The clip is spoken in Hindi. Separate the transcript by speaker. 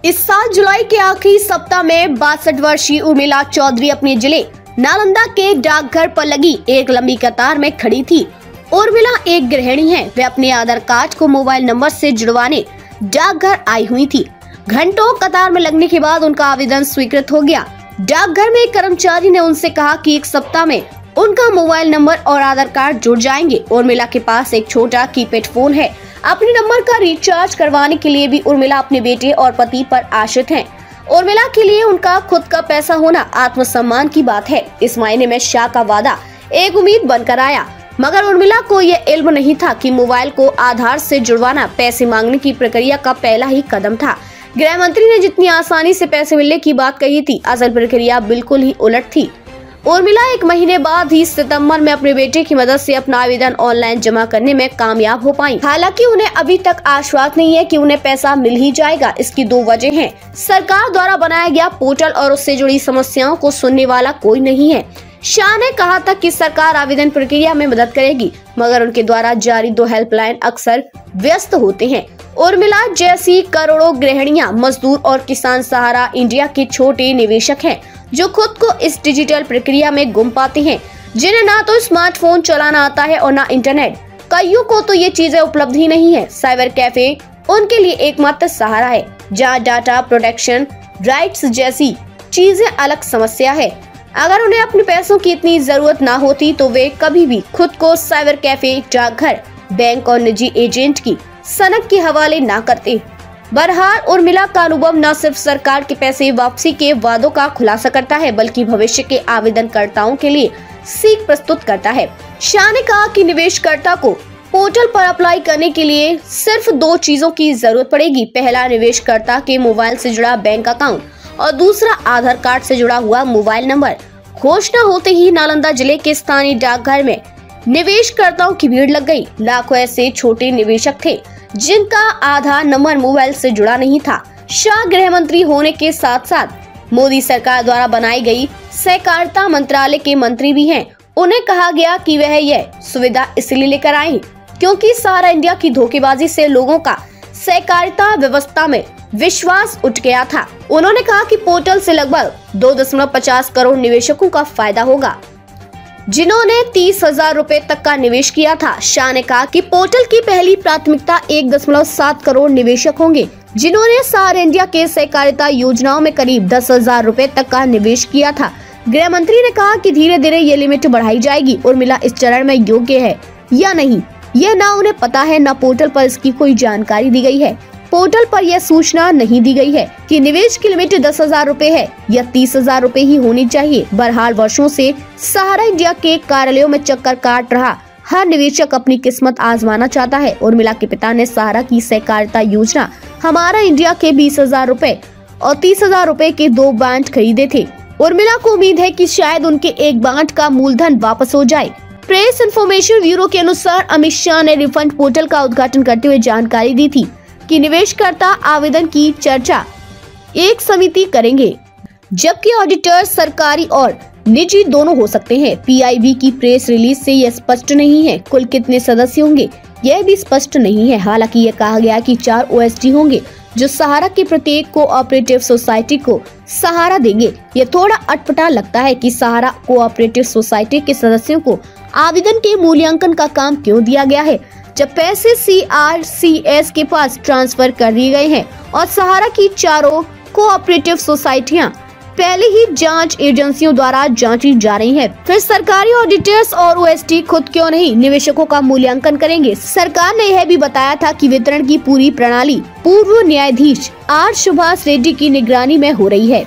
Speaker 1: इस साल जुलाई के आखिरी सप्ताह में 62 वर्षीय उर्मिला चौधरी अपने जिले नालंदा के डाकघर पर लगी एक लंबी कतार में खड़ी थी। उर्मिला एक गृहिणी है। वे अपने आधार कार्ड को मोबाइल नंबर से जुड़वाने डाकघर आई हुई थी। घंटों कतार में लगने के बाद उनका आवेदन स्वीकृत हो गया। डाकघर में एक कर्मचारी ने उनसे कहा कि एक सप्ताह में उनका मोबाइल नंबर और आधार कार्ड जुड़ जाएंगे। उर्मिला के पास एक छोटा कीपैड फोन है। अपने नंबर का रिचार्ज करवाने के लिए भी उर्मिला अपने बेटे और पति पर आश्रित हैं। उर्मिला के लिए उनका खुद का पैसा होना आत्मसम्मान की बात है। इस महीने में शाह का वादा एक उम्मीद बनकर आया, मगर उर्मिला को यह इल्म नहीं था कि मोबाइल को आधार से जुड़वाना पैसे मांगने की प्रक्रिया का पहला ही कदम था। गृह मंत्री ने जितनी आसानी से पैसे मिलने की बात कही थी, असल प्रक्रिया बिल्कुल ही उलट थी। उर्मिला एक महीने बाद ही सितंबर में अपने बेटे की मदद से अपना आवेदन ऑनलाइन जमा करने में कामयाब हो पाई। हालांकि उन्हें अभी तक आश्वास नहीं है कि उन्हें पैसा मिल ही जाएगा। इसकी दो वजह हैं। सरकार द्वारा बनाया गया पोर्टल और उससे जुड़ी समस्याओं को सुनने वाला कोई नहीं है। शाह ने कहा था कि सरकार आवेदन प्रक्रिया में मदद करेगी, मगर उनके द्वारा जारी 2 हेल्पलाइन अक्सर व्यस्त होते हैं। उर्मिला जैसी करोड़ों गृहिणियां, मजदूर और किसान सहारा इंडिया के छोटे निवेशक हैं, जो खुद को इस डिजिटल प्रक्रिया में गुम पाते हैं, जिन्हें ना तो स्मार्टफोन चलाना आता है और ना इंटरनेट। कईयों को तो ये चीजें उपलब्ध ही नहीं है। साइबर कैफे उनके लिए एकमात्र सहारा है, जहाँ डाटा प्रोटेक्शन राइट्स जैसी चीजें अलग समस्या है। अगर उन्हें अपने पैसों की इतनी जरूरत ना होती तो वे कभी भी खुद को साइबर कैफे, डाकघर, बैंक और निजी एजेंट की सनक के हवाले ना करते। बहरहाल उर्मिला का अनुभव न सिर्फ सरकार के पैसे वापसी के वादों का खुलासा करता है, बल्कि भविष्य के आवेदनकर्ताओं के लिए सीख प्रस्तुत करता है। शाह ने कहा कि निवेशकर्ता को पोर्टल पर अप्लाई करने के लिए सिर्फ 2 चीजों की जरूरत पड़ेगी। पहला, निवेशकर्ता के मोबाइल से जुड़ा बैंक अकाउंट और दूसरा, आधार कार्ड से जुड़ा हुआ मोबाइल नंबर। घोषणा होते ही नालंदा जिले के स्थानीय डाकघर में निवेशकर्ताओं की भीड़ लग गई। लाखों ऐसे छोटे निवेशक थे जिनका आधार नंबर मोबाइल से जुड़ा नहीं था। शाह गृह मंत्री होने के साथ साथ मोदी सरकार द्वारा बनाई गई सहकारिता मंत्रालय के मंत्री भी हैं। उन्हें कहा गया कि वह यह सुविधा इसलिए लेकर आए क्योंकि सारा इंडिया की धोखेबाजी से लोगों का सहकारिता व्यवस्था में विश्वास उठ गया था। उन्होंने कहा कि पोर्टल से लगभग 2.50 करोड़ निवेशकों का फायदा होगा, जिन्होंने 30,000 रुपए तक का निवेश किया था। शाह ने कहा कि पोर्टल की पहली प्राथमिकता 1.7 करोड़ निवेशक होंगे, जिन्होंने सारे इंडिया के सहकारिता योजनाओं में करीब 10,000 रुपए तक का निवेश किया था। गृह मंत्री ने कहा कि धीरे धीरे ये लिमिट बढ़ाई जाएगी। उर्मिला इस चरण में योग्य है या नहीं, यह ना उन्हें पता है, न पोर्टल पर इसकी कोई जानकारी दी गई है। पोर्टल पर यह सूचना नहीं दी गई है कि निवेश की लिमिट 10,000 रुपए है या 30,000 रुपए ही होनी चाहिए। बहरहाल वर्षों से सहारा इंडिया के कार्यालयों में चक्कर काट रहा हर निवेशक अपनी किस्मत आजमाना चाहता है। उर्मिला के पिता ने सहारा की सहकारिता योजना हमारा इंडिया के 20,000 रुपए और 30,000 रुपए के 2 बांड खरीदे थे। उर्मिला को उम्मीद है कि शायद उनके एक बांड का मूलधन वापस हो जाए। प्रेस इन्फॉर्मेशन ब्यूरो के अनुसार अमित शाह ने रिफंड पोर्टल का उद्घाटन करते हुए जानकारी दी थी कि निवेशकर्ता आवेदन की चर्चा एक समिति करेंगे, जबकि ऑडिटर सरकारी और निजी दोनों हो सकते हैं। पीआईबी की प्रेस रिलीज से यह स्पष्ट नहीं है। कुल कितने सदस्य होंगे यह भी स्पष्ट नहीं है। हालांकि यह कहा गया कि 4 ओएसडी होंगे जो सहारा की प्रत्येक कोऑपरेटिव सोसाइटी को सहारा देंगे। यह थोड़ा अटपटा लगता है कि सहारा कोऑपरेटिव सोसाइटी के सदस्यों को आवेदन के मूल्यांकन का काम क्यों दिया गया है, जब पैसे CRCS के पास ट्रांसफर कर दिए गए हैं और सहारा की 4 कोऑपरेटिव सोसाइटियां पहले ही जांच एजेंसियों द्वारा जांची जा रही हैं। फिर सरकारी ऑडिटर्स और ओएसडी खुद क्यों नहीं निवेशकों का मूल्यांकन करेंगे। सरकार ने यह भी बताया था कि वितरण की पूरी प्रणाली पूर्व न्यायाधीश R सुभाष रेड्डी की निगरानी में हो रही है।